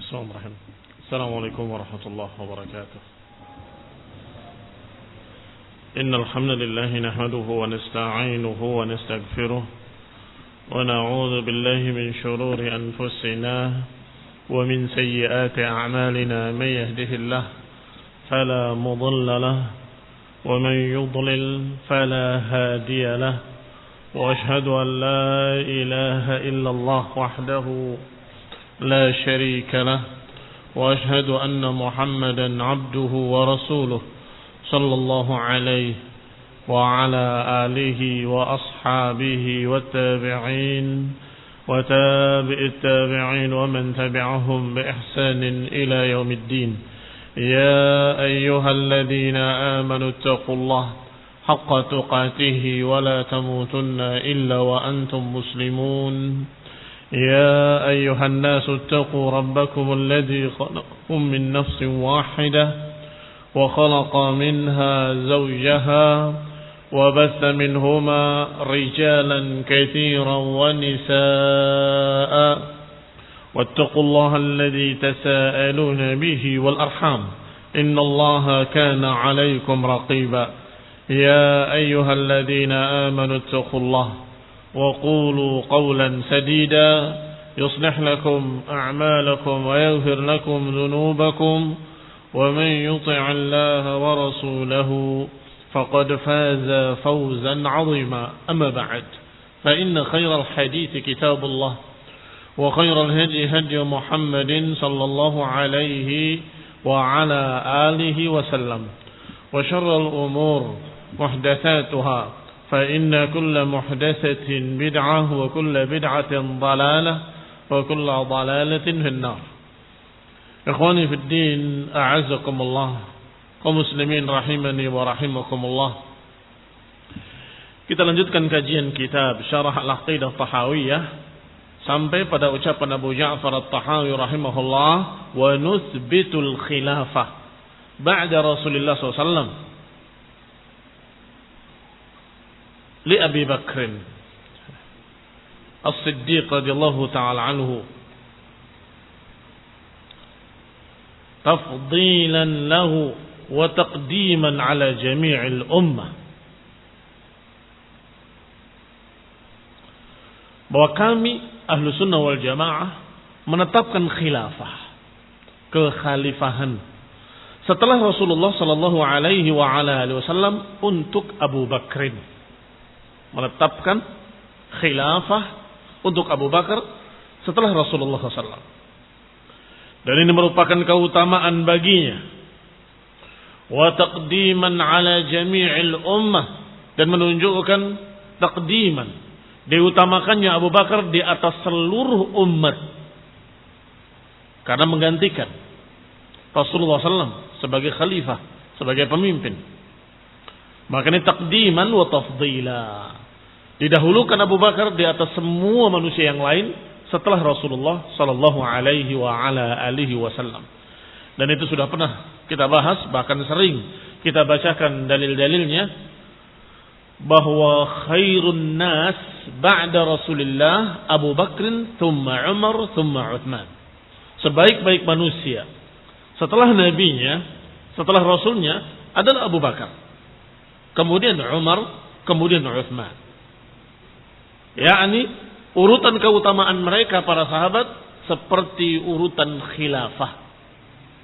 السلام عليكم ورحمة الله وبركاته. إن الحمد لله نحمده ونستعينه ونستغفره ونعوذ بالله من شرور أنفسنا ومن سيئات أعمالنا. من يهده الله فلا مضل له ومن يضلل فلا هادي له وأشهد أن لا إله إلا الله وحده لا شريك له وأشهد أن محمدا عبده ورسوله صلى الله عليه وعلى آله وأصحابه والتابعين وتابع التابعين ومن تبعهم بإحسان إلى يوم الدين. يا أيها الذين آمنوا اتقوا الله حق تقاته ولا تموتن إلا وأنتم مسلمون. يا أيها الناس اتقوا ربكم الذي خلقكم من نفس واحدة وخلق منها زوجها وبث منهما رجالا كثيرا ونساء واتقوا الله الذي تساءلون به والأرحام إن الله كان عليكم رقيبا. يا أيها الذين آمنوا اتقوا الله وقولوا قولا سديدا يصلح لكم أعمالكم ويغفر لكم ذنوبكم ومن يطع الله ورسوله فقد فاز فوزا عظيما. أما بعد فإن خير الحديث كتاب الله وخير الهدي هدي محمد صلى الله عليه وعلى آله وسلم وشر الأمور محدثاتها فإن كل محدثة بدعة وكل بدعة ضلالة وكل ضلالة في النار. إخواني في الدين أعزكم الله kaum muslimin rahimani wa rahimakumullah. Kita lanjutkan kajian kitab Syarah Al-Aqidah Tahawiyah sampai pada ucapan Abu Ja'far At-Tahawi rahimahullah, wa nuthbitul khilafah ba'da Rasulullah SAW li Abi Bakr As-Siddiq radhiyallahu ta'ala anhu tafdilan lahu wa taqdiman ala jami'il ummah, bahwa kami ahlu sunnah wal jamaah menetapkan khilafah, kekhalifahan setelah Rasulullah sallallahu alaihi wa ala alihi wasallam untuk Abu Bakrin, menetapkan khilafah untuk Abu Bakar setelah Rasulullah SAW. Dan ini merupakan keutamaan baginya. Wa taqdiman ala jami'il ummah, dan menunjukkan taqdiman, diutamakannya Abu Bakar di atas seluruh umat karena menggantikan Rasulullah SAW sebagai khalifah, sebagai pemimpin. Makanya taqdiman wa tafdila, didahulukan Abu Bakar di atas semua manusia yang lain setelah Rasulullah sallallahu alaihi wa ala alihi wasallam. Dan itu sudah pernah kita bahas, bahkan sering kita bacakan dalil-dalilnya, bahwa khairun nas ba'da Rasulillah Abu Bakr thumma Umar thumma Uthman. Sebaik-baik manusia setelah nabinya, setelah rasulnya adalah Abu Bakar, kemudian Umar, kemudian Uthman. yakni urutan keutamaan mereka para sahabat seperti urutan khilafah.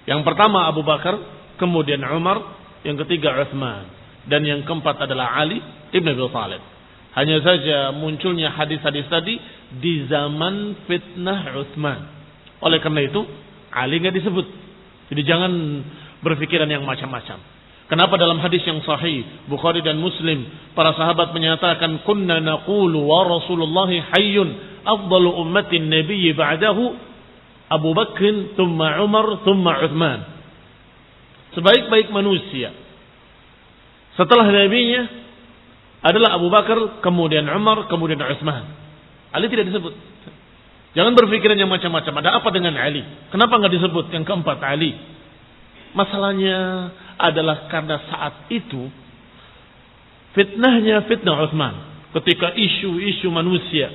Yang pertama Abu Bakar, kemudian Umar, yang ketiga Uthman, dan yang keempat adalah Ali ibn Abi Thalib. Hanya saja munculnya hadis-hadis tadi di zaman fitnah Uthman. Oleh karena itu Ali enggak disebut. Jadi jangan berpikiran yang macam-macam. Kenapa dalam hadis yang sahih Bukhari dan Muslim para sahabat menyatakan kunna naqulu wa Rasulullah hayyun afdalu ummatin nabiyyi ba'dahu Abu Bakr thumma Umar thumma Uthman. Sebaik-baik manusia setelah nabinya adalah Abu Bakar, kemudian Umar, kemudian Uthman. Ali tidak disebut. Jangan berpikiran yang macam-macam. Ada apa dengan Ali? Kenapa enggak disebut yang keempat Ali? Masalahnya adalah karena saat itu fitnah Uthman, ketika isu-isu manusia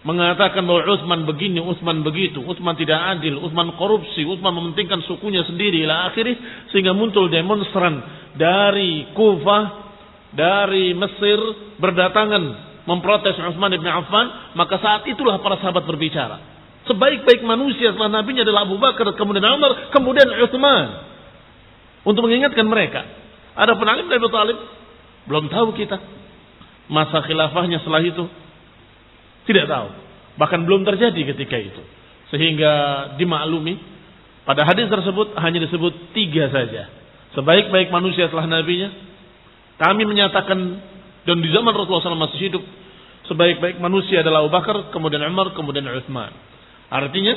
mengatakan bahwa Utsman begini, Utsman begitu, Utsman tidak adil, Utsman korupsi, Utsman mementingkan sukunya sendiri ila akhirih, sehingga muncul demonstran dari Kufah, dari Mesir berdatangan memprotes Utsman bin Affan. Maka saat itulah para sahabat berbicara, sebaik-baik manusia setelah nabinya adalah Abu Bakar, kemudian Umar, kemudian Utsman, untuk mengingatkan mereka. Adapun Ali bin Abi Thalib, belum tahu kita masa khilafahnya setelah itu. Tidak tahu. Bahkan belum terjadi ketika itu. Sehingga dimaklumi pada hadis tersebut hanya disebut 3 saja. Sebaik-baik manusia setelah nabinya. Kami menyatakan, dan di zaman Rasulullah SAW masih hidup, sebaik-baik manusia adalah Abu Bakar, kemudian Umar, kemudian Utsman. Artinya,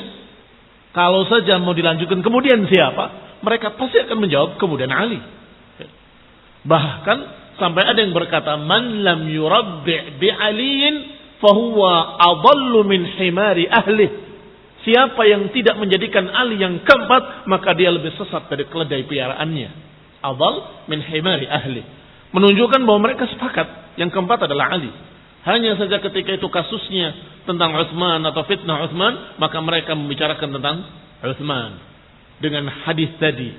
kalau saja mau dilanjutkan kemudian siapa, mereka pasti akan menjawab kemudian Ali. Bahkan sampai ada yang berkata, man lam yurabbi' bi aliin fahuwa adallu min himari ahli. Siapa yang tidak menjadikan Ali yang keempat, maka dia lebih sesat dari keledai piaraannya. Adall min himari ahli. Menunjukkan bahwa mereka sepakat yang keempat adalah Ali. Hanya saja ketika itu kasusnya tentang Utsman atau fitnah Utsman, maka mereka membicarakan tentang Utsman dengan hadis tadi,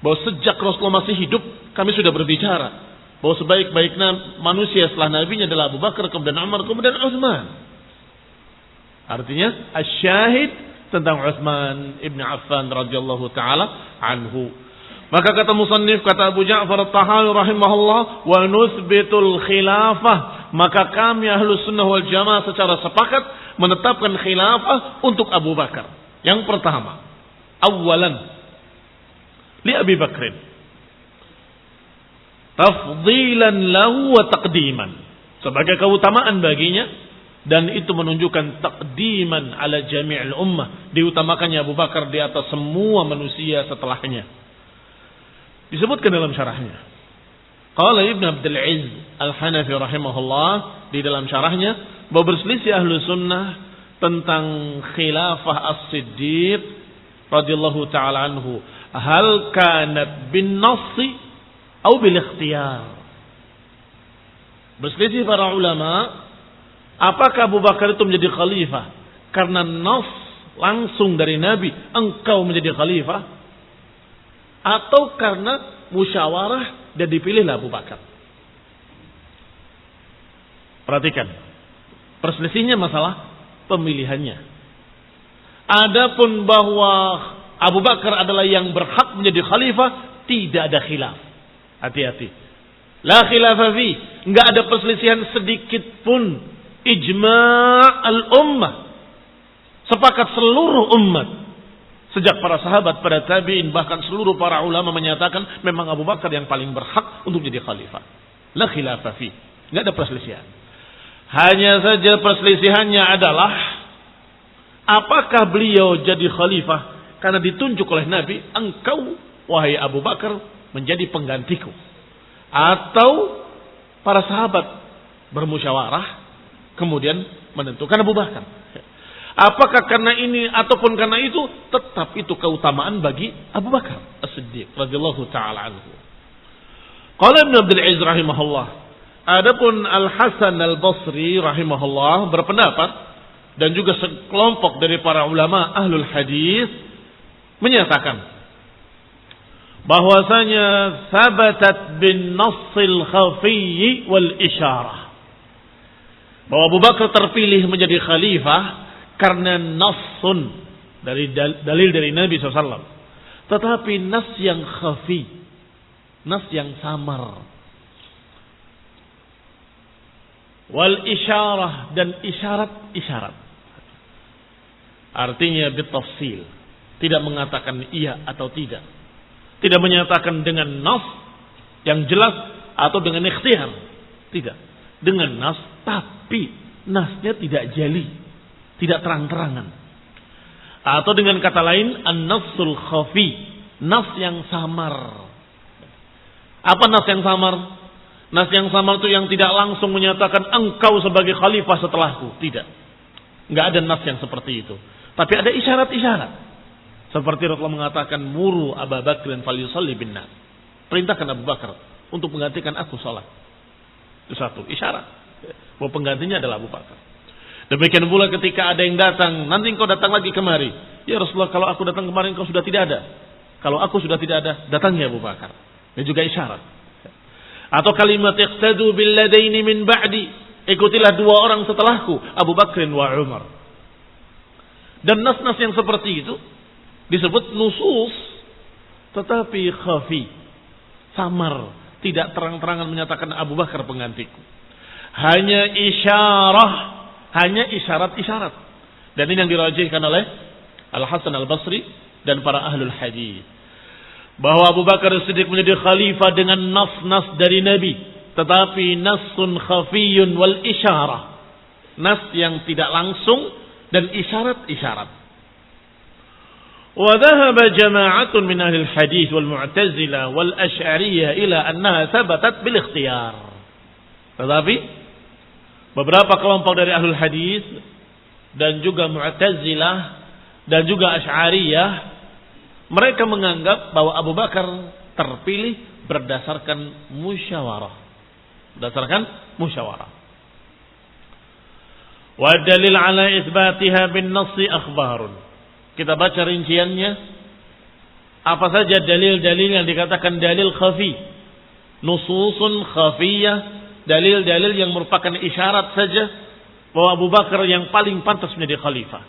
bahwa sejak Rasulullah masih hidup kami sudah berbicara bahwa sebaik-baik manusia setelah nabinya adalah Abu Bakar, kemudian Umar, kemudian Utsman. Artinya asyahid tentang Utsman ibn Affan radhiyallahu taala anhu. Maka kata musannif, kata Abu Ja'far At-Tahawi rahimahullah, wa nuthbitul khilafah, maka kami Ahlus Sunnah wal Jamaah secara sepakat menetapkan khilafah untuk Abu Bakar. Yang pertama, awalan li Abi Bakrin, tafdilan lahu wa taqdiman, sebagai keutamaan baginya, dan itu menunjukkan taqdiman ala jami'il ummah, diutamakannya Abu Bakar di atas semua manusia setelahnya. Disebutkan dalam syarahnya, qala Ibn Abdul Aziz Al-Hanafi rahimahullah, di dalam syarahnya, bahwa berselisih ahlu sunnah tentang khilafah as-siddiq radhiyallahu ta'ala anhu, hal kanat bin nassi atau bil ikhtiyar. Berselisih para ulama, apakah Abu Bakar itu menjadi khalifah karena nas langsung dari Nabi, engkau menjadi khalifah, atau karena musyawarah dan dipilihlah Abu Bakar. Perhatikan, perselisihnya masalah pemilihannya. Adapun bahwa Abu Bakar adalah yang berhak menjadi khalifah, tidak ada khilaf. Hati-hati. La khilafa fi, enggak ada perselisihan sedikit pun. Ijma' al-ummah, sepakat seluruh umat. Sejak para sahabat, pada tabi'in, bahkan seluruh para ulama menyatakan memang Abu Bakar yang paling berhak untuk menjadi khalifah. La khilafa fi, enggak ada perselisihan. Hanya saja perselisihannya adalah apakah beliau jadi khalifah karena ditunjuk oleh Nabi, engkau wahai Abu Bakar menjadi penggantiku, atau para sahabat bermusyawarah kemudian menentukan Abu Bakar. Apakah karena ini ataupun karena itu, tetap itu keutamaan bagi Abu Bakar As-Siddiq radhiyallahu taala anhu. Qala Ibn Abdul Aziz rahimahullah, adapun Al-Hasan Al-Basri rahimahullah berpendapat, dan juga sekelompok dari para ulama ahlul hadis menyatakan bahwasanya sabatat bin nassil khafiyyi wal isyarah, bahwa Abu Bakar terpilih menjadi khalifah karena nassun dari dalil dari Nabi SAW, tetapi nas yang khafi, nas yang samar, wal isyarah, dan isyarat-isyarat, artinya bitafsil, tidak mengatakan iya atau tidak, tidak menyatakan dengan nas yang jelas atau dengan ikhtiyar, tidak, dengan nas tapi nasnya tidak jali, tidak terang-terangan. Atau dengan kata lain, an-nassul khafi, nas yang samar. Apa nas yang samar? Nas yang samar itu yang tidak langsung menyatakan engkau sebagai khalifah setelahku, tidak. Enggak ada nas yang seperti itu. Tapi ada isyarat-isyarat. Seperti Rasulullah mengatakan, muru Abu Bakrin falyusalli bin nas, perintahkan Abu Bakar untuk menggantikan aku salat. Itu satu isyarat bahwa penggantinya adalah Abu Bakar. Demikian pula ketika ada yang datang, nanti engkau datang lagi kemari. Ya Rasulullah, kalau aku datang kemarin engkau sudah tidak ada. Kalau aku sudah tidak ada, datangnya Abu Bakar. Dan juga isyarat. Atau kalimat iqtadu billadaini min ba'di, ikutilah dua orang setelahku, Abu Bakrin wa Umar. Dan nas-nas yang seperti itu disebut nusus, tetapi khafi, samar, tidak terang-terangan menyatakan Abu Bakar penggantiku. Hanya isyarah, hanya isyarat-isyarat. Dan ini yang dirajihkan oleh Al-Hasan Al-Basri dan para ahlul hadis, bahwa Abu Bakar Siddiq menjadi khalifah dengan nas-nas dari Nabi, tetapi nasun khafiyun wal isyarah, nas yang tidak langsung dan isyarat-isyarat. Wa dhahaba jama'atun min ahli al-hadis wal mu'tazilah wal asy'ariyah ila annaha thabatat bil ikhtiyar. Tetapi beberapa kelompok dari ahlul hadis dan juga mu'tazilah dan juga asy'ariyah, mereka menganggap bahwa Abu Bakar terpilih berdasarkan musyawarah. Berdasarkan musyawarah. Wa dalil ala itsbatiha bin nassi akhbarun. Kita baca rinciannya. Apa saja dalil-dalil yang dikatakan dalil khafi. Nususun khafiyah. Dalil-dalil yang merupakan isyarat saja bahwa Abu Bakar yang paling pantas menjadi khalifah.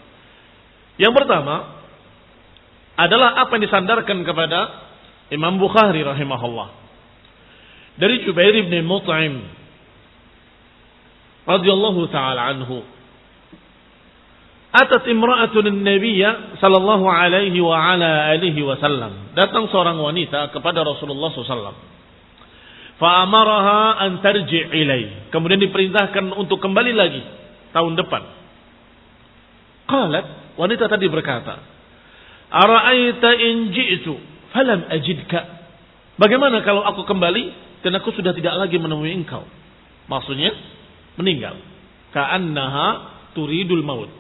Yang pertama adalah apa yang disandarkan kepada Imam Bukhari rahimahullah. Dari Jubair bin Mut'im radhiyallahu ta'ala anhu. Atat imra'atun an-nabiyya sallallahu alaihi wa ala alihi wasallam. Datang seorang wanita kepada Rasulullah SAW. Fa'amaraha an tarji' ilai. Kemudian diperintahkan untuk kembali lagi tahun depan. Qalat, wanita tadi berkata, ara'aita in ji'tu falam ajidka. Bagaimana kalau aku kembali dan aku sudah tidak lagi menemui engkau? Maksudnya meninggal. Ka'annaha turidul maut.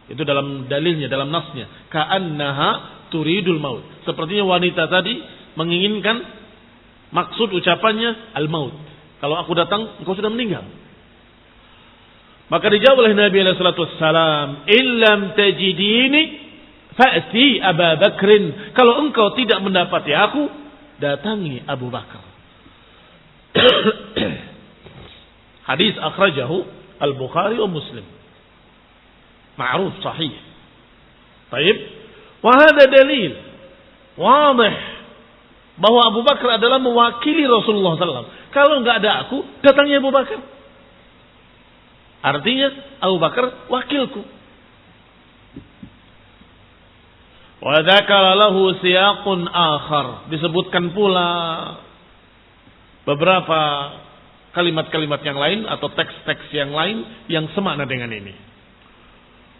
Itu dalam dalilnya, dalam nasnya. Ka'annaha turidul maut. Sepertinya wanita tadi menginginkan, maksud ucapannya al-maut. Kalau aku datang, engkau sudah meninggal. Maka dijawab oleh Nabi SAW, illam tajidini fa'ti Abu Bakrin. Kalau engkau tidak mendapati aku, datangi Abu Bakar. Hadis akhrajahu Al-Bukhari wa Muslim. Ma'ruf sahih. Baik. Wa hadha dalil wadih bahwa Abu Bakar adalah mewakili Rasulullah SAW. Kalau enggak ada aku, datangi Abu Bakar. Artinya Abu Bakar wakilku. Wa dzakara lahu siyaqun akhar. Disebutkan pula beberapa kalimat-kalimat yang lain atau teks-teks yang lain yang semakna dengan ini.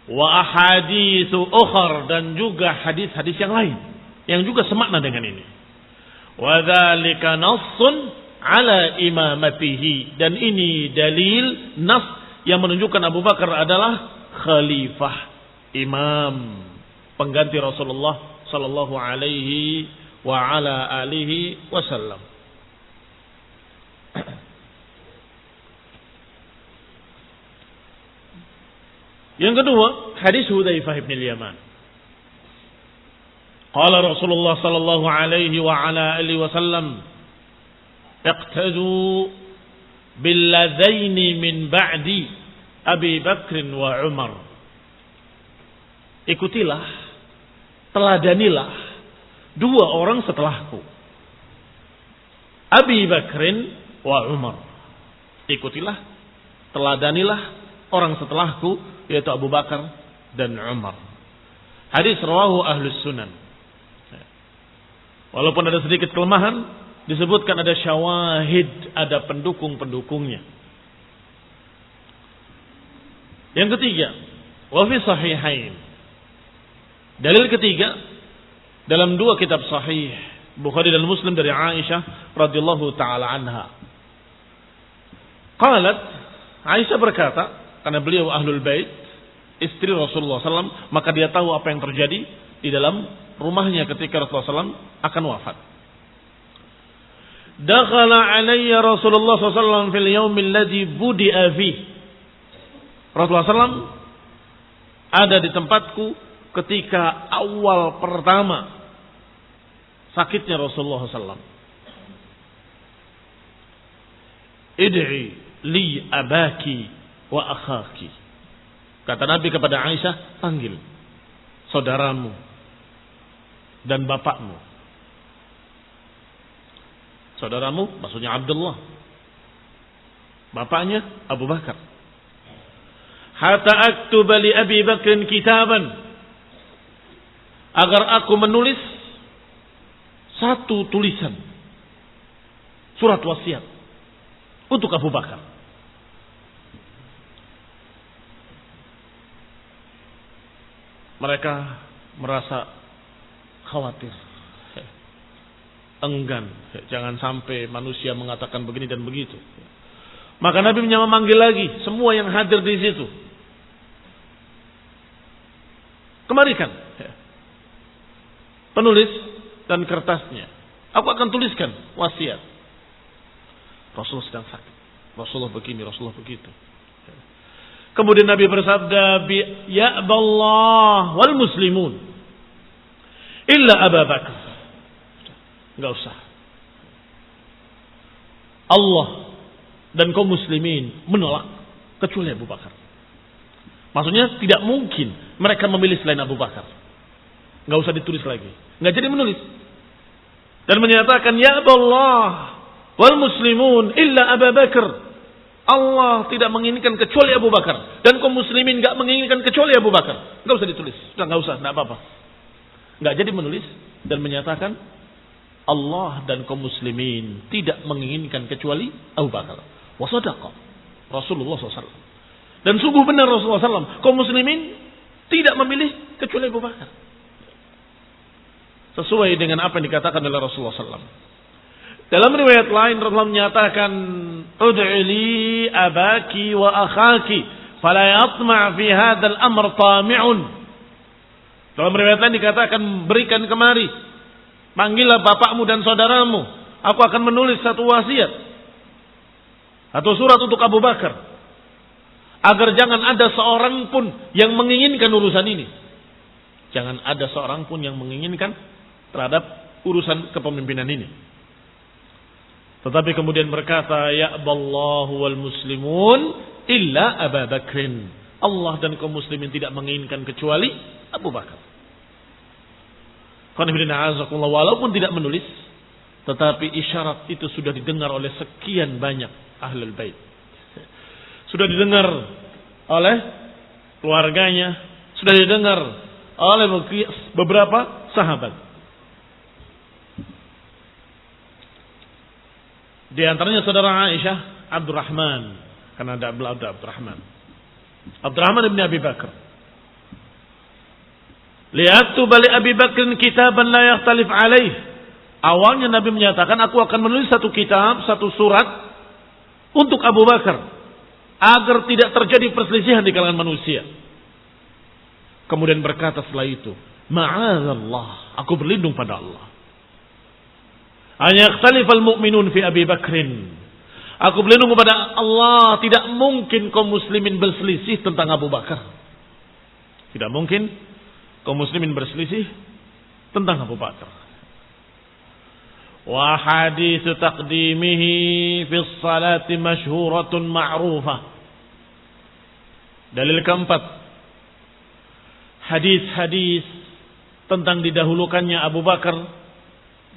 Wa ahaditsu ukhar, dan juga hadis-hadis yang lain yang juga semakna dengan ini. Wa dzalika nassun ala imamatihi, dan ini dalil nas yang menunjukkan Abu Bakar adalah khalifah, imam, pengganti Rasulullah sallallahu alaihi wa ala alihi wasallam. Yang kedua, hadis Hudzaifah bin Yaman. Qala Rasulullah sallallahu alaihi wa ala alihi wasallam, iqtadu bil ladaini min ba'di Abi Bakr wa Umar. Ikutilah, teladanilah dua orang setelahku, Abi Bakrin wa Umar. Ikutilah, teladanilah orang setelahku, yaitu Abu Bakar dan Umar. Hadis rawahu Ahlus Sunan. Walaupun ada sedikit kelemahan, disebutkan ada syawahid, ada pendukung-pendukungnya. Yang ketiga, wa fi sahihain. Dalil ketiga dalam dua kitab sahih, Bukhari dan Muslim, dari Aisyah radhiyallahu taala anha. Qalat, Aisyah berkata, karena beliau ahlul bait, istri Rasulullah SAW, maka dia tahu apa yang terjadi di dalam rumahnya ketika Rasulullah SAW akan wafat. Dakhala alayya Rasulullah SAW fil yawmil ladzi budi'a fih. Rasulullah SAW ada di tempatku ketika awal pertama sakitnya Rasulullah SAW. Id'i li abaki wa akhaki. Kata Nabi kepada Aisyah, panggil saudaramu dan bapakmu. Saudaramu maksudnya Abdullah. Bapaknya Abu Bakar. Hatta aktuba li Abi Bakr kitaban. Agar aku menulis satu tulisan. Surat wasiat untuk Abu Bakar. Mereka merasa khawatir. Enggan. Jangan sampai manusia mengatakan begini dan begitu. Maka Nabi memanggil lagi semua yang hadir di situ. Kemarikan penulis dan kertasnya. Aku akan tuliskan wasiat. Rasulullah sedang sakit. Rasulullah begini, Rasulullah begitu. Kemudian Nabi bersabda, "Ya'ballah wal muslimun illa Abu Bakar." Enggak usah. Allah dan kaum muslimin menolak kecuali Abu Bakar. Maksudnya tidak mungkin mereka memilih selain Abu Bakar. Enggak usah ditulis lagi. Enggak jadi menulis. Dan menyatakan, "Ya'ballah wal muslimun illa Abu Bakar." Allah tidak menginginkan kecuali Abu Bakar. Dan kaum muslimin enggak menginginkan kecuali Abu Bakar. Enggak usah ditulis. Sudah enggak usah, enggak apa-apa. Enggak jadi menulis dan menyatakan Allah dan kaum muslimin tidak menginginkan kecuali Abu Bakar. Wa sadaqa Rasulullah SAW. Dan sungguh benar Rasulullah SAW. Kaum muslimin tidak memilih kecuali Abu Bakar. Sesuai dengan apa yang dikatakan oleh Rasulullah SAW. Dalam riwayat lain Rasulullah menyatakan, "Ud'i li abaki wa akhaki, fala yatma' fi hadzal amr tami'un." Dalam riwayat lain dikatakan, berikan kemari, panggillah bapakmu dan saudaramu. Aku akan menulis satu wasiat atau surat untuk Abu Bakar, agar jangan ada seorang pun yang menginginkan urusan ini. Jangan ada seorang pun yang menginginkan terhadap urusan kepemimpinan ini. Tetapi kemudian berkata, "Ya'ballahu wal muslimun illa Abu Bakrin." Allah dan kaum muslimin tidak menginginkan kecuali Abu Bakar. Walaupun tidak menulis, tetapi isyarat itu sudah didengar oleh sekian banyak ahlul bait. Sudah didengar oleh keluarganya, sudah didengar oleh beberapa sahabat. Di antaranya saudara Aisyah, Abdurrahman, karena ada Abdurrahman bin Abi Bakar. Li'aktuba li Abi Bakr kitaban la yakhtalif alaih. Awalnya Nabi menyatakan, aku akan menulis satu kitab, satu surat untuk Abu Bakar, agar tidak terjadi perselisihan di kalangan manusia. Kemudian berkata setelah itu, "Ma'adzallah, aku berlindung pada Allah. Hanya yakhtalifal mu'minun fi Abi Bakrin." Aku berlindung kepada Allah, tidak mungkin kaum muslimin berselisih tentang Abu Bakar. Tidak mungkin kaum muslimin berselisih tentang Abu Bakar. Wa haditsu taqdimihi fi sholati masyhuratun ma'rufah. Dalil keempat, hadis-hadis tentang didahulukannya Abu Bakar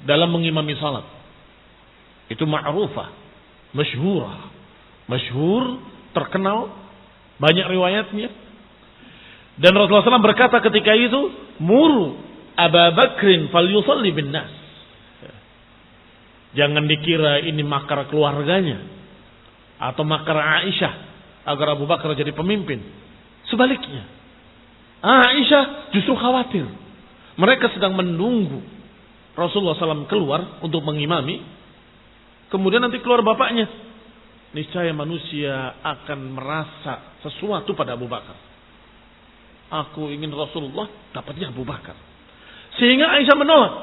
dalam mengimami salat. Itu ma'rufah, masyhurah. Masyhur, terkenal, banyak riwayatnya. Dan Rasulullah SAW berkata ketika itu, "Muru Abu Bakrin falyusalli bin nas." Jangan dikira ini makar keluarganya atau makar Aisyah agar Abu Bakar jadi pemimpin. Sebaliknya, Aisyah justru khawatir. Mereka sedang menunggu Rasulullah SAW keluar untuk mengimami. Kemudian nanti keluar bapaknya. Niscaya manusia akan merasa sesuatu pada Abu Bakar. Aku ingin Rasulullah, dapatnya Abu Bakar. Sehingga Aisyah menolak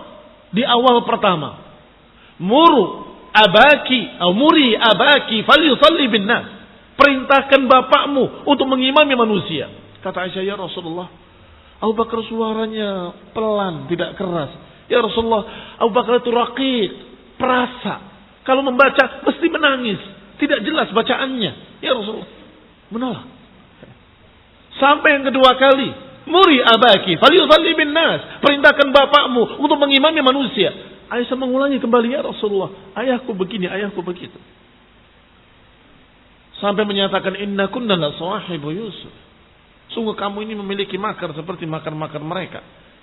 di awal pertama. Muri abaki falyusalli bin nas. Perintahkan bapakmu untuk mengimami manusia. Kata Aisyah, ya Rasulullah, Abu Bakar suaranya pelan, tidak keras. Ya Rasulullah, Abu Bakar itu raqiq, perasa. Kalau membaca mesti menangis, tidak jelas bacaannya. Ya Rasulullah, menolak. Sampai yang kedua kali, muri abaki, falyusalli bin nas. Perintahkan bapakmu untuk mengimami manusia. Aisyah mengulangi kembali, ya Rasulullah, ayahku begini, ayahku begitu. Sampai menyatakan, inna kunna la sahibu Yusuf. Sungguh kamu ini memiliki makar seperti makar-makar mereka.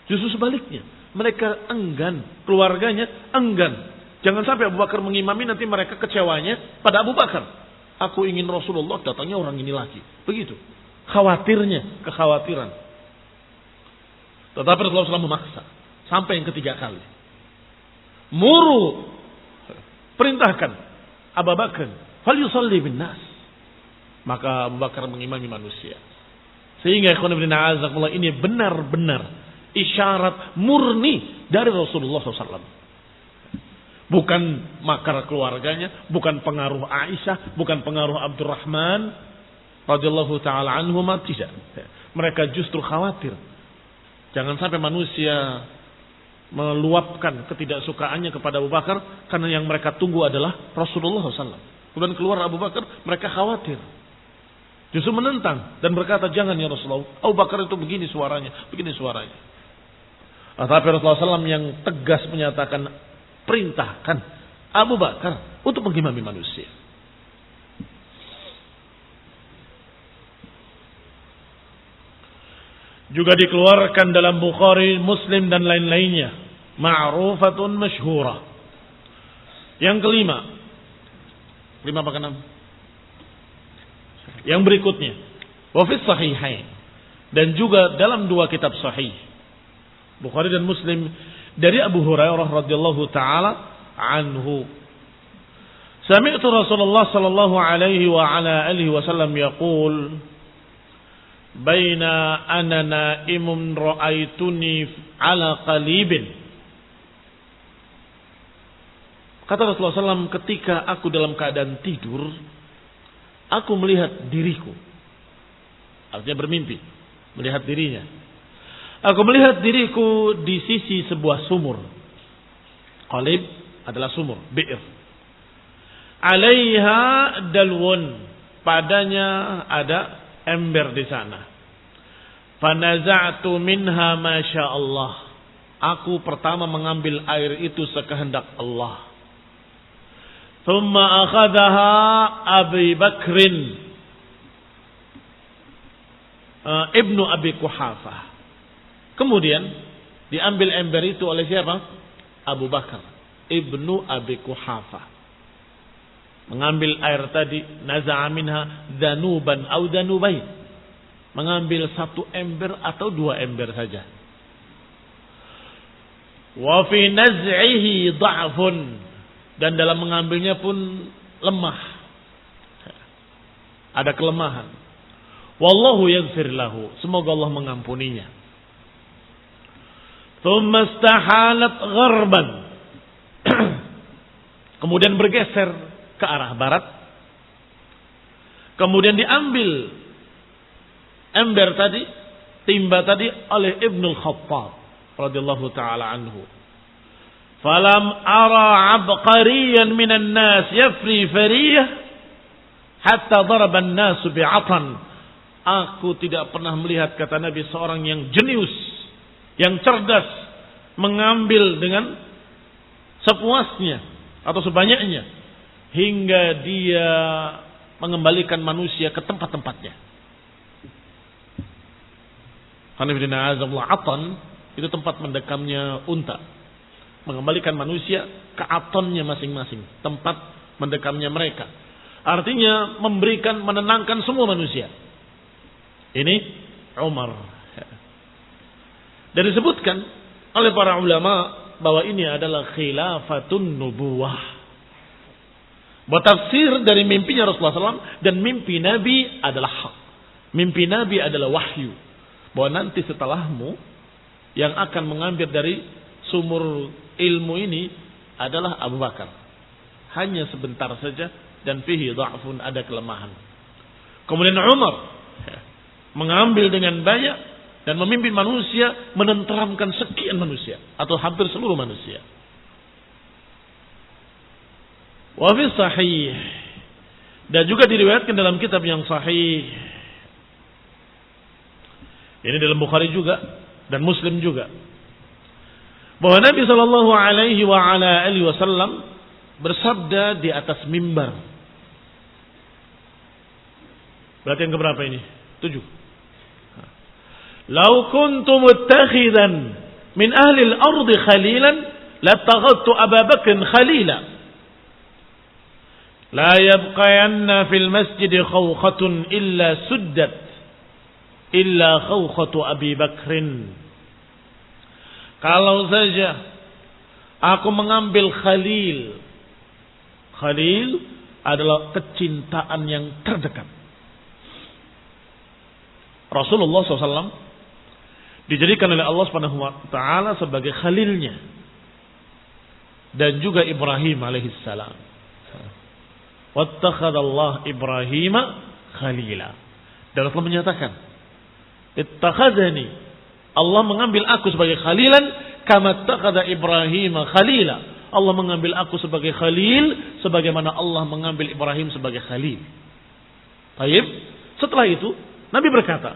Justru sebaliknya, mereka enggan, keluarganya enggan. Jangan sampai Abu Bakar mengimami, nanti mereka kecewanya pada Abu Bakar. Aku ingin Rasulullah, datangnya orang ini lagi. Begitu. Khawatirnya, kekhawatiran. Tetapi Rasulullah SAW memaksa. Sampai yang ketiga kali. Muru. Perintahkan Abu Bakar. Falyusalli bin nas. Maka Abu Bakar mengimami manusia. Sehingga ini benar-benar isyarat murni dari Rasulullah SAW. Bukan makar keluarganya, bukan pengaruh Aisyah, bukan pengaruh Abdurrahman radhiyallahu taala anhuma, tidak. Mereka justru khawatir jangan sampai manusia meluapkan ketidaksukaannya kepada Abu Bakar karena yang mereka tunggu adalah Rasulullah SAW. Kemudian keluar Abu Bakar, mereka khawatir. Justru menentang dan berkata, jangan ya Rasulullah, Abu Bakar itu begini suaranya, begini suaranya. Tapi Rasulullah SAW yang tegas menyatakan, perintahkan Abu Bakar untuk mengimami manusia. Juga dikeluarkan dalam Bukhari, Muslim dan lain-lainnya. Ma'rufatun masyhurah. Yang kelima. Lima apa keenam? Yang berikutnya. Wa fi sahihain. Dan juga dalam dua kitab sahih. Bukhari dan Muslim. Dari Abu Hurairah radhiyallahu ta'ala anhu. Sami'tu Rasulullah sallallahu alaihi wa ala alihi wasallam yaqul. Baina ana naimun ra'aituni ala qalibin. Kata Rasulullah SAW, ketika aku dalam keadaan tidur, aku melihat diriku. Artinya bermimpi, melihat dirinya. Aku melihat diriku di sisi sebuah sumur. Qalib adalah sumur, bi'r. Alaiha dalwun, padanya ada ember di sana. Fanaza'tu minha masya Allah. Aku pertama mengambil air itu sekehendak Allah. Thumma akhadaha Abi Bakrin Ibnu Abi Quhafah. Kemudian diambil ember itu oleh siapa? Abu Bakar Ibnu Abi Quhafah. Mengambil air tadi, naza'a minha danuban au danubain. Mengambil satu ember atau dua ember saja. Wa fi naz'ihi dha'fun. Dan dalam mengambilnya pun lemah. Ada kelemahan. Wallahu yaghfir lahu. Semoga Allah mengampuninya. Thumma istahalat gharban. Kemudian bergeser ke arah barat. Kemudian diambil ember tadi, timba tadi oleh Ibnul Khattab radhiyallahu taala anhu. Falam ara abqariyan minan nas yafri fariyah hatta daraba an-nas bi'atan. Aku tidak pernah melihat, kata Nabi, seorang yang jenius, yang cerdas, mengambil dengan sepuasnya atau sebanyaknya hingga dia mengembalikan manusia ke tempat-tempatnya. Atan itu tempat mendekamnya unta. Mengembalikan manusia ke atonnya masing-masing, tempat mendekamnya mereka. Artinya memberikan, menenangkan semua manusia. Ini Umar. Dan disebutkan oleh para ulama bahwa ini adalah khilafatun nubuwah. Bertafsir dari mimpinya Rasulullah SAW, dan mimpi Nabi adalah hak. Mimpi Nabi adalah wahyu. Bahwa nanti setelahmu yang akan mengambil dari sumur ilmu ini adalah Abu Bakar. Hanya sebentar saja, dan fihi dha'fun, ada kelemahan. Kemudian Umar mengambil dengan banyak dan memimpin manusia, menenteramkan sekian manusia atau hampir seluruh manusia. Wa fi sahih, dan juga diriwayatkan dalam kitab yang sahih. Ini dalam Bukhari juga dan Muslim juga, bahwa Nabi sallallahu alaihi wa ala alihi wasallam bersabda di atas mimbar. Berarti yang keberapa ini? 7. Lau kuntu muttakhidan min ahli al-ardi khalilan lataghadtu Abu Bakr khalila. La yabqayanna fil masjid khawkhatun illa suddat illa khawkhatu Abi Bakrin. Kalau saja aku mengambil khalil. Khalil adalah kecintaan yang terdekat. Rasulullah SAW dijadikan oleh Allah Subhanahu wa taala sebagai khalilnya, dan juga Ibrahim alaihissalam. Wattakhadallah Ibrahim khalila. Dan Allah menyatakan, ittakhadani, Allah mengambil aku sebagai khalilan kama ittakhadha Ibrahim khalila. Allah mengambil aku sebagai khalil sebagaimana Allah mengambil Ibrahim sebagai khalil. Baik, setelah itu Nabi berkata,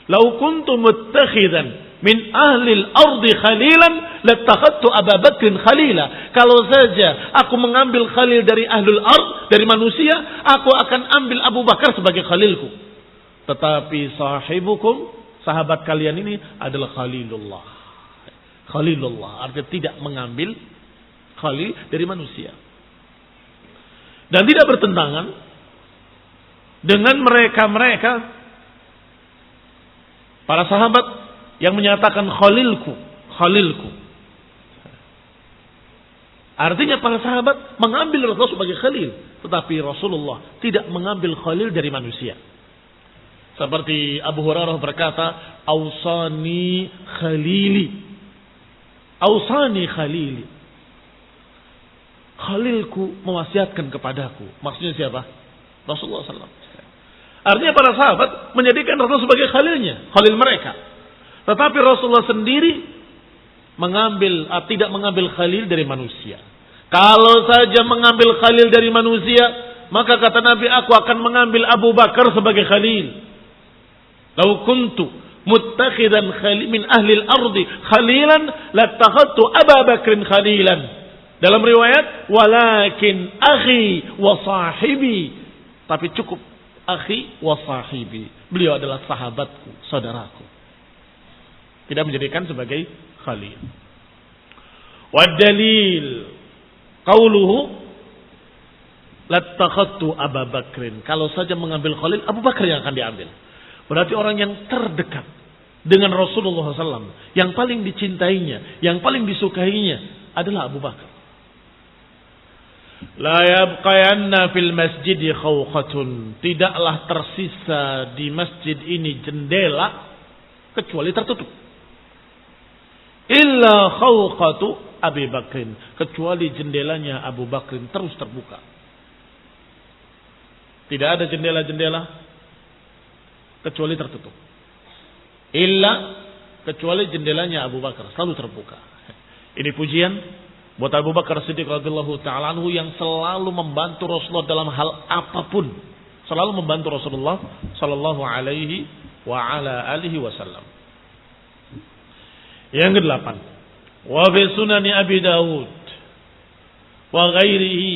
"Lau kuntu muttakhidan min ahli al-ardi khalilan latakhadtu Abu Bakr khalila." Kalau saja aku mengambil khalil dari ahlul ard, dari manusia, aku akan ambil Abu Bakar sebagai khalilku. Tetapi sahibukum, sahabat kalian ini adalah khalilullah. Khalilullah artinya tidak mengambil khalil dari manusia. Dan tidak bertentangan dengan mereka-mereka para sahabat yang menyatakan khalilku, khalilku. Artinya para sahabat mengambil Rasul sebagai khalil, tetapi Rasulullah tidak mengambil khalil dari manusia. Seperti Abu Hurairah berkata, "Ausani khalili." Ausani khalili. Khalilku mewasiatkan kepadaku. Maksudnya siapa? Rasulullah SAW. Artinya para sahabat menjadikan Rasul sebagai khalilnya, khalil mereka. Tetapi Rasulullah sendiri tidak mengambil khalil dari manusia. Kalau saja mengambil khalil dari manusia, maka kata Nabi, aku akan mengambil Abu Bakar sebagai khalil. Lau kuntu muttakhidan min ahli al-ardi khalilan latakhadtu Abu Bakrin khalilan. Dalam riwayat, walakin akhi wa sahibi. Tapi cukup akhi wa sahibi. Beliau adalah sahabatku, saudaraku. Tidak menjadikan sebagai khalil. Wa dalil qauluhu latakhadtu Abu Bakrin. Kalau saja mengambil khalil, Abu Bakar yang akan diambil. Berarti orang yang terdekat dengan Rasulullah SAW, yang paling dicintainya, yang paling disukainya adalah Abu Bakar. La yabqayanna fil masjid khawkhatun. Tidaklah tersisa di masjid ini jendela kecuali tertutup. Illa khawkhatu Abi Bakrin. Kecuali jendelanya Abu Bakrin terus terbuka. Tidak ada jendela-jendela kecuali tertutup. Illa kecuali jendelanya Abu Bakar selalu terbuka. Ini pujian buat Abu Bakar Siddiq radhiyallahu ta'ala anhu yang selalu membantu Rasulullah dalam hal apapun. Selalu membantu Rasulullah sallallahu alaihi wa ala alihi wasallam. Yang ke-8. Wa fi sunani Abi Dawud wa ghairihi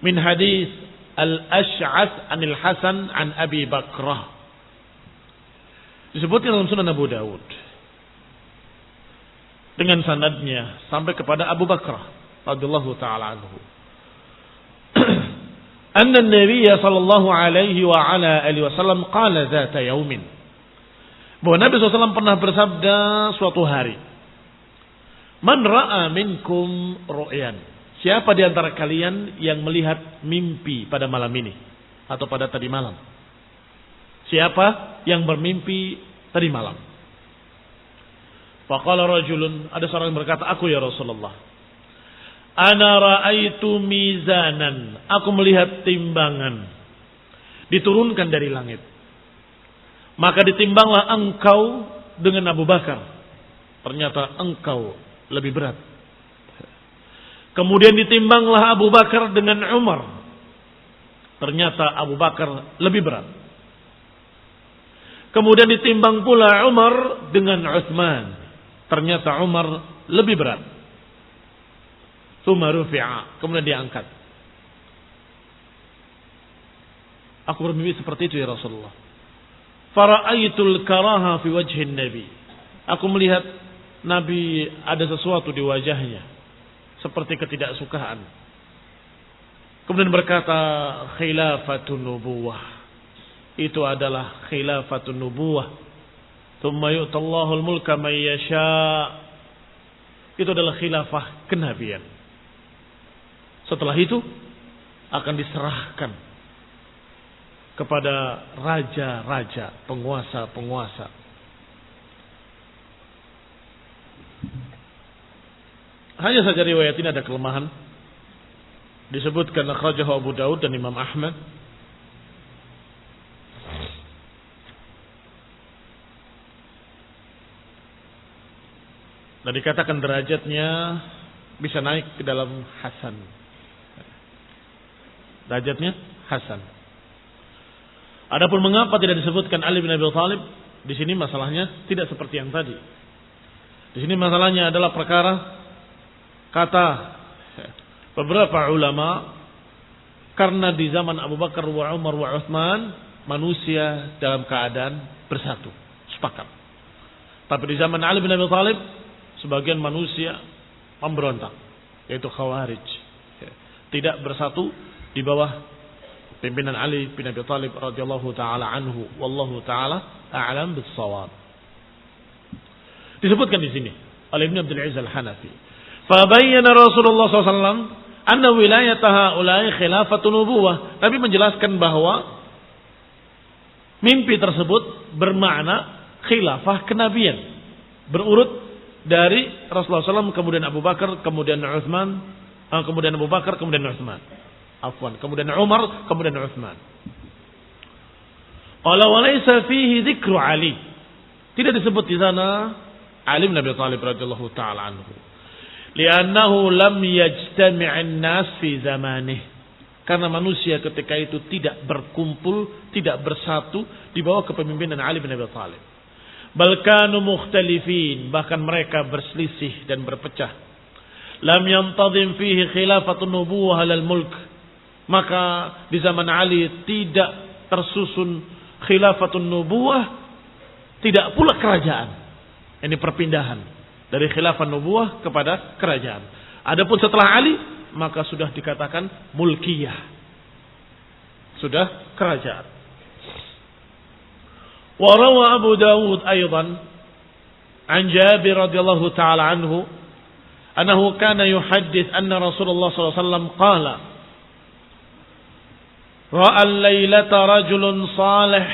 min hadis Al-Ash'ath anil Hasan an Abi Bakrah. Disebutkan dalam Sunan Abu Dawud dengan sanadnya sampai kepada Abu Bakrah radhiyallahu taala anhu. Anna an-nabiy sallallahu alaihi wa ala alihi wasallam qala dzata yaumin. Bahwa Nabi SAW pernah bersabda suatu hari. Man ra'a minkum ru'yan. Siapa di antara kalian yang melihat mimpi pada malam ini atau pada tadi malam? Siapa yang bermimpi tadi malam? Faqala rajulun, ada seorang yang berkata, aku ya Rasulullah. Ana ra'aitu mizanan, aku melihat timbangan. diturunkan dari langit. Maka ditimbanglah engkau dengan Abu Bakar. Ternyata engkau lebih berat. Kemudian ditimbanglah Abu Bakar dengan Umar. Ternyata Abu Bakar lebih berat. Kemudian ditimbang pula Umar dengan Utsman. Ternyata Umar lebih berat. Tsumma rufi'a, kemudian diangkat. Aku bermimpi seperti itu ya Rasulullah. Fara'aitul karaha fi wajhin Nabi. Aku melihat Nabi ada sesuatu di wajahnya seperti ketidaksukaan. Kemudian berkata, khilafatun nubuwah. Itu adalah khilafatun nubuwah. Tsumma yu'tallahul mulka man yasha'. Itu adalah khilafah kenabian. Setelah itu akan diserahkan kepada raja-raja, penguasa-penguasa. Hanya saja riwayat ini ada kelemahan. Disebutkan akhrajahu Abu Daud dan Imam Ahmad. Dan dikatakan derajatnya bisa naik ke dalam hasan. Derajatnya hasan. Adapun mengapa tidak disebutkan Ali bin Abi Thalib, di sini masalahnya tidak seperti yang tadi. Di sini masalahnya adalah perkara kata beberapa ulama, karena di zaman Abu Bakar wa Umar wa Utsman manusia dalam keadaan bersatu, sepakat. Tapi di zaman Ali bin Abi Thalib sebagian manusia memberontak, yaitu Khawarij. Tidak bersatu di bawah pimpinan Ali bin Abi Thalib radhiyallahu taala anhu, wallahu taala a'lam bis-shawab. Disebutkan di sini oleh Ibnu Abdul Aziz Al-Hanafi, fa bayyana Rasulullah SAW anna wilayata haula'i khilafatun nubuwah. Tapi menjelaskan bahwa mimpi tersebut bermakna khilafah kenabian, berurut dari Rasulullah SAW, kemudian Abu Bakar, kemudian Utsman, kemudian Abu Bakar, kemudian Utsman. Afwan, kemudian Umar, kemudian Utsman. Qala wa laysa fihi dzikru Ali. Tidak disebut di sana Ali bin Abi Thalib radhiyallahu taala anhu. Li'annahu lam yajtami'an nas fi zamanih. Karena manusia ketika itu tidak berkumpul, tidak bersatu di bawah kepemimpinan Ali bin Abi Thalib. Bal kanu mukhtalifin, bahkan mereka berselisih dan berpecah. Lam yantazim fihi khilafatun nubuwah alal mulk. Maka di zaman Ali tidak tersusun khilafatun nubuwah, tidak pula kerajaan. Ini perpindahan dari khilafah nubuwah kepada kerajaan. Adapun setelah Ali, maka sudah dikatakan mulkiyah, sudah kerajaan. Wa rawa Abu Dawud aidan an Jabir radhiyallahu taala anhu annahu kana yuhaddits anna Rasulullah sallallahu alaihi wasallam qala ra'a al-lailata rajulun salih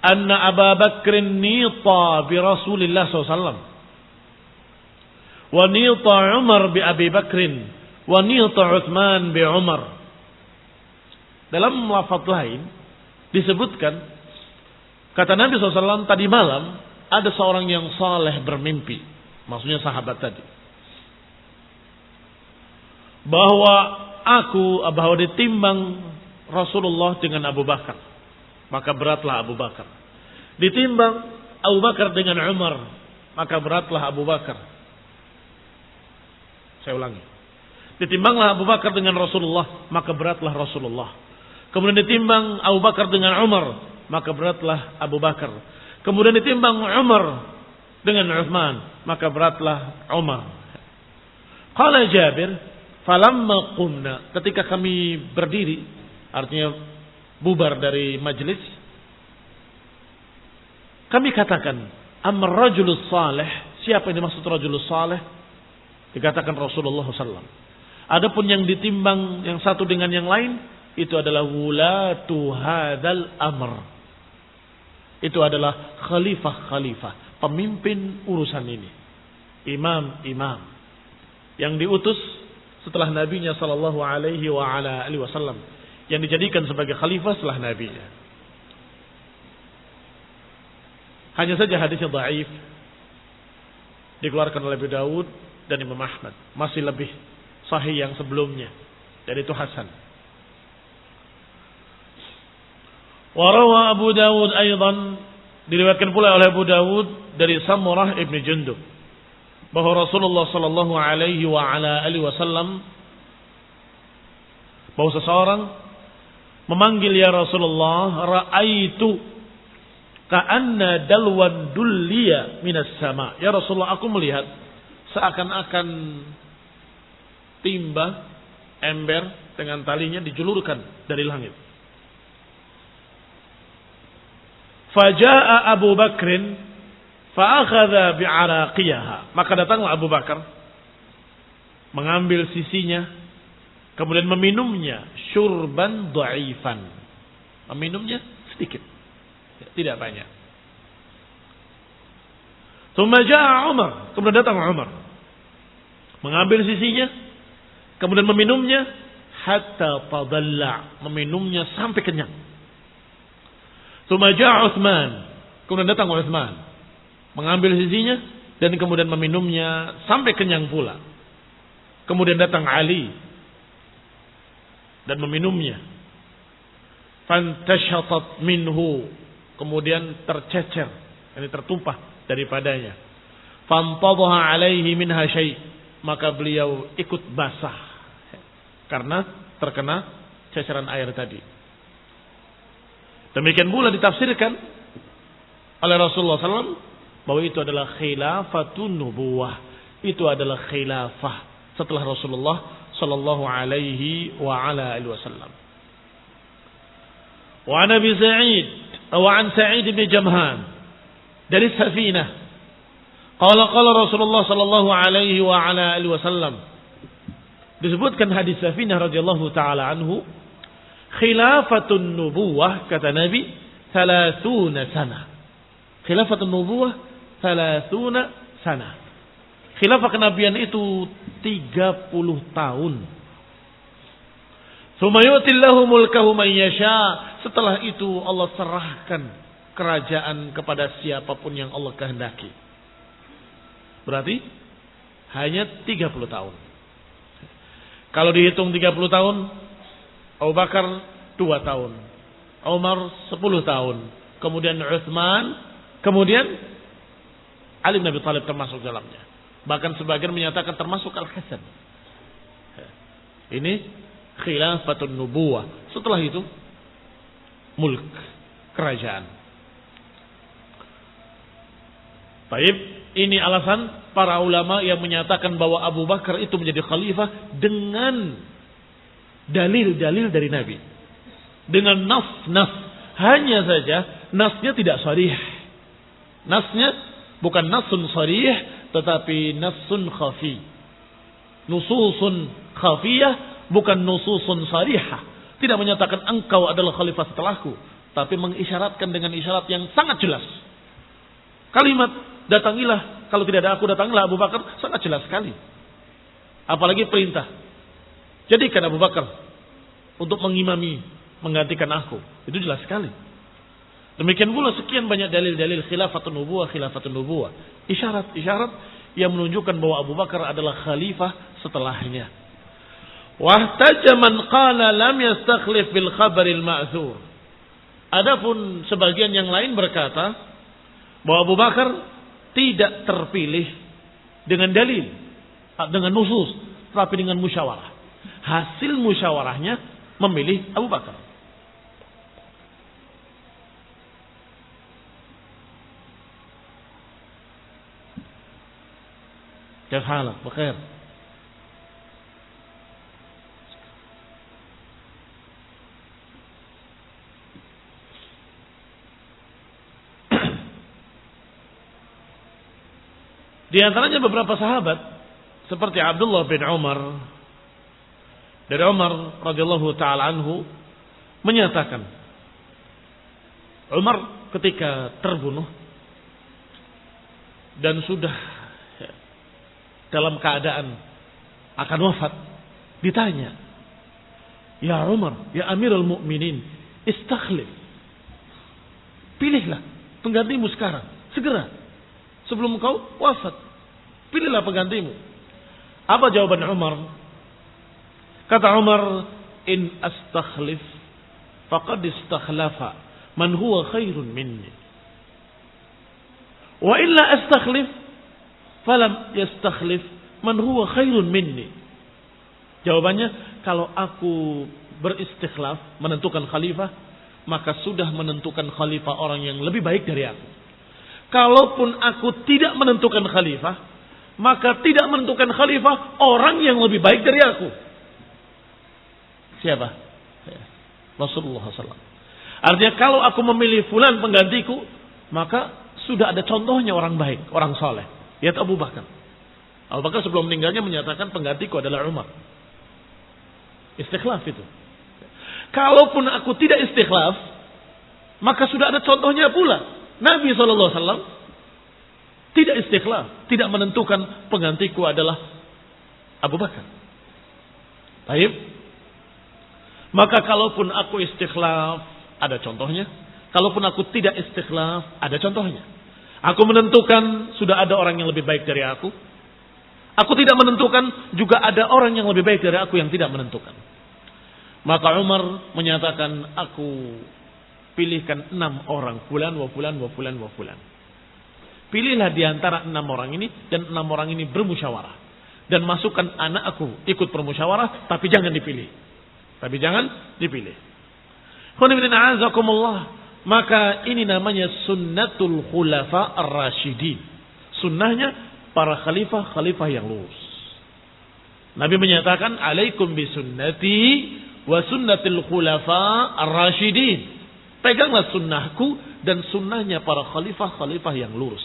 anna Abu Bakr nita bi Rasulillah sallallahu alaihi wasallam wa nita Umar bi Abi Bakr wa nita Utsman bi Umar. Dalam lafaz lain disebutkan, kata Nabi SAW, tadi malam ada seorang yang saleh bermimpi, maksudnya sahabat tadi, bahwa ditimbang Rasulullah dengan Abu Bakar, maka beratlah Abu Bakar. Ditimbang Abu Bakar dengan Umar, maka beratlah Abu Bakar. Saya ulangi. Ditimbanglah Abu Bakar dengan Rasulullah, maka beratlah Rasulullah. Kemudian ditimbang Abu Bakar dengan Umar, maka beratlah Abu Bakar. Kemudian ditimbang Umar dengan Utsman, maka beratlah Umar. Qala Jabir, falamma qumna, ketika kami berdiri, artinya bubar dari majelis, kami katakan, amr rajulus salih, siapa yang dimaksud rajulus salih? Dikatakan Rasulullah SAW. Adapun yang ditimbang yang satu dengan yang lain, itu adalah wulatu hadzal amr. Itu adalah khalifah-khalifah, pemimpin urusan ini, imam-imam yang diutus setelah nabinya sallallahu alaihi wa ala alihi wasallam, yang dijadikan sebagai khalifah setelah nabinya. Hanya saja hadisnya dhaif, dikeluarkan oleh Abu Dawud dan Imam Ahmad, masih lebih sahih yang sebelumnya, dan itu hasan. Wa rawa Abu Dawud aidan, diriwayatkan pula oleh Abu Dawud dari Samurah ibn Jundub bahwa Rasulullah sallallahu alaihi wa ala alihi wasallam, bahwa seseorang memanggil, ya Rasulullah, ra'aitu ka'anna dalwan dulliya minas sama. Ya Rasulullah, aku melihat seakan-akan timba ember dengan talinya dijulurkan dari langit. Faja'a Abu Bakrin fa'akhadha bi'araqiyaha. Maka datanglah Abu Bakar, mengambil sisinya, kemudian meminumnya syurban dha'ifan. Meminumnya sedikit, tidak banyak. Tsumma ja'a Umar, kemudian datang Umar, mengambil sisinya, kemudian meminumnya hatta tadalla, meminumnya sampai kenyang. Tsumma ja'a Utsman, kemudian datang Utsman, mengambil sisinya dan kemudian meminumnya sampai kenyang pula. Kemudian datang Ali dan meminumnya. Fantashatat minhu, kemudian tercecer, ini tertumpah daripadanya. Fantadha alaihi minha syai', maka beliau ikut basah karena terkena ceceran air tadi. Demikian pula ditafsirkan oleh Rasulullah SAW bahwa itu adalah khilafatun nubuwah, itu adalah khilafah setelah Rasulullah sallallahu alaihi wa ala alihi wasallam. Wa an Abi Sa'id wa an Sa'id bin Jamhan dari Safinah, qala Rasulullah sallallahu alaihi wa ala alihi wasallam, disebutkan hadis Safinah radhiyallahu taala anhu, khilafatun nubuwah, kata Nabi, 30 sana. Khilafatun nubuwah 30 sana. Khilafah kenabian itu 30 tahun. Tsumma yu'tillahu mulkahu man yasha. Setelah itu Allah serahkan kerajaan kepada siapapun yang Allah kehendaki. Berarti hanya 30 tahun. Kalau dihitung 30 tahun, Abu Bakar 2 tahun, Umar 10 tahun, kemudian Utsman, kemudian Ali bin Abi Thalib termasuk dalamnya. Bahkan sebagian menyatakan termasuk Al-Hasan. Ini khilafatun nubuwah. Setelah itu mulk, kerajaan. Baik, ini alasan para ulama yang menyatakan bahwa Abu Bakar itu menjadi khalifah dengan dalil-dalil dari Nabi, dengan nas. Hanya saja nasnya tidak sharih. Nasnya bukan nasun sharih, tetapi nasun khafi. Nususun khafiyah, bukan nususun sharihah. Tidak menyatakan engkau adalah khalifah setelahku, tapi mengisyaratkan dengan isyarat yang sangat jelas. Kalimat datangilah, kalau tidak ada aku datanglah Abu Bakar, sangat jelas sekali. Apalagi perintah, jadikan Abu Bakar untuk mengimami, menggantikan aku. Itu jelas sekali. Demikian pula sekian banyak dalil-dalil khilafatun nubuwah. Isyarat-isyarat yang menunjukkan bahwa Abu Bakar adalah khalifah setelahnya. Wahtaja man qala lam yastakhlif bil khabaril ma'thur. Adapun sebagian yang lain berkata bahwa Abu Bakar tidak terpilih dengan dalil, dengan nusus, tapi dengan musyawarah. Hasil musyawarahnya memilih Abu Bakar. Kaifa halak? Bikhair. Di antaranya beberapa sahabat seperti Abdullah bin Umar, dari Umar radhiyallahu taala anhu menyatakan, Umar ketika terbunuh dan sudah dalam keadaan akan wafat, ditanya, Ya Umar, ya Amirul Mukminin, istakhlif. Pilihlah penggantimu sekarang, segera. Sebelum kau wafat. Pilihlah penggantimu. Apa jawaban Umar? Kata Umar, in astakhlif faqad istakhlafa man huwa khairun minni. Wa illa astakhlif falam yastakhlif man huwa khairun minni. Jawabannya, kalau aku beristikhlaf, menentukan khalifah, maka sudah menentukan khalifah orang yang lebih baik dari aku. Kalaupun aku tidak menentukan khalifah, maka tidak menentukan khalifah orang yang lebih baik dari aku. Siapa? Rasulullah SAW. Artinya kalau aku memilih fulan penggantiku, maka sudah ada contohnya orang baik, orang soleh. Lihat Abu Bakar. Abu Bakar sebelum meninggalnya menyatakan penggantiku adalah Umar. Istikhlaf itu. Kalaupun aku tidak istikhlaf, maka sudah ada contohnya pula. Nabi SAW tidak istikhlaf, tidak menentukan penggantiku adalah Abu Bakar. Baik. Maka kalaupun aku istikhlaf, ada contohnya. Kalaupun aku tidak istikhlaf, ada contohnya. Aku menentukan, sudah ada orang yang lebih baik dari aku. Aku tidak menentukan, juga ada orang yang lebih baik dari aku yang tidak menentukan. Maka Umar menyatakan, aku pilihkan 6 orang. Fulan, wa fulan, wa fulan, wa fulan. Pilihlah di antara 6 orang ini, dan 6 orang ini bermusyawarah. Dan masukkan anak aku ikut bermusyawarah, tapi jangan dipilih. Tapi jangan dipilih. Maka ini namanya sunnatul khulafa ar-rasyidin. Sunnahnya para khalifah yang lurus. Nabi menyatakan, alaikum bisunnati wa sunnatil khulafa ar-rasyidin. Peganglah sunnahku dan sunnahnya para khalifah yang lurus.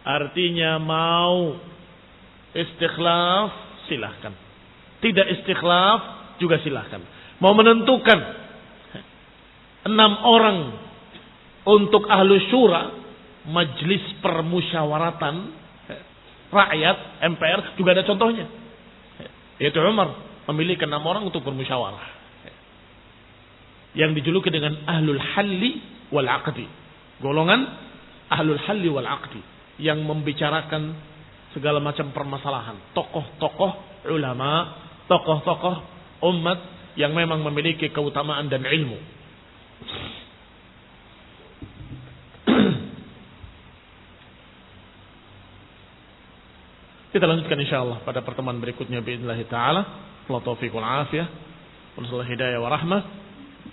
Artinya mau istikhlaf silahkan. Tidak istikhlaf juga silahkan. Mau menentukan 6 orang untuk ahlu syura, majlis permusyawaratan rakyat, MPR, juga ada contohnya. Yaitu Umar memilih 6 orang untuk bermusyawarah. Yang dijuluki dengan ahlul halli wal aqdi. Golongan ahlul halli wal aqdi. Yang membicarakan segala macam permasalahan. Tokoh-tokoh ulama, tokoh-tokoh umat yang memang memiliki keutamaan dan ilmu. Kita lanjutkan insyaallah pada pertemuan berikutnya biidznillah taala. Wa taufiq wal afiyah. Wa hidayah wa rahmah.